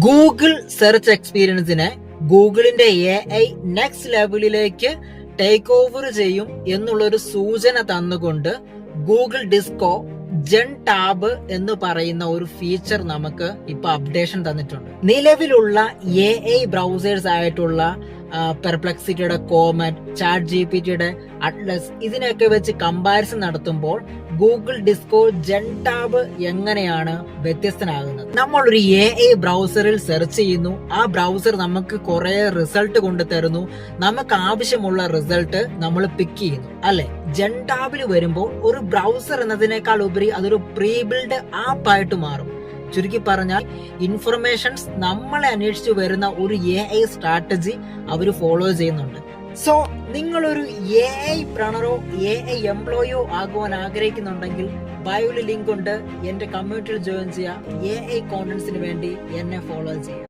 Google search എക്സ്പീരിയൻസിനെ ഗൂഗിളിന്റെ AI next ലെവലിലേക്ക് take over ചെയ്യും എന്നുള്ളൊരു സൂചന തന്നുകൊണ്ട് ഗൂഗിൾ ഡിസ്കോ ജെൻ ടാബ് എന്ന് പറയുന്ന ഒരു ഫീച്ചർ നമുക്ക് ഇപ്പൊ അപ്ഡേഷൻ തന്നിട്ടുണ്ട്. നിലവിലുള്ള AI ബ്രൗസേഴ്സ് ആയിട്ടുള്ള പെർപ്ലക്സിറ്റിയുടെ കോമറ്റ്, ചാറ്റ് GPTയുടെ അറ്റ്ലസ് ഇതിനൊക്കെ വെച്ച് കമ്പാരിസൺ നടത്തുമ്പോൾ ഗൂഗിൾ ഡിസ്കോ ജെൻ ടാബ് എങ്ങനെയാണ് വ്യത്യസ്തനാകുന്നത്? നമ്മളൊരു AI ബ്രൗസറിൽ സെർച്ച് ചെയ്യുന്നു, ആ ബ്രൗസർ നമുക്ക് കുറെ റിസൾട്ട് കൊണ്ടുതരുന്നു, നമുക്ക് ആവശ്യമുള്ള റിസൾട്ട് നമ്മൾ പിക്ക് ചെയ്യുന്നു അല്ലെ. ജെൻ ടാബിൽ വരുമ്പോൾ ഒരു ബ്രൗസർ എന്നതിനേക്കാൾ ഉപരി അതൊരു പ്രീ ബിൽഡ് ആപ്പ് ആയിട്ട് മാറും. ചുരുക്കി പറഞ്ഞാൽ ഇൻഫർമേഷൻസ് നമ്മളെ അന്വേഷിച്ചു വരുന്ന ഒരു AI സ്ട്രാറ്റജി അവർ ഫോളോ ചെയ്യുന്നുണ്ട്. സോ നിങ്ങളൊരു AI പ്രണറോ AI എംപ്ലോയിയോ ആകുവാൻ ആഗ്രഹിക്കുന്നുണ്ടെങ്കിൽ ബയോയിൽ ലിങ്ക് ഉണ്ട്, എന്റെ കമ്മ്യൂണിറ്റിയിൽ ജോയിൻ ചെയ്യുക. AI കോണ്ടന്റ്സിന് വേണ്ടി എന്നെ ഫോളോ ചെയ്യുക.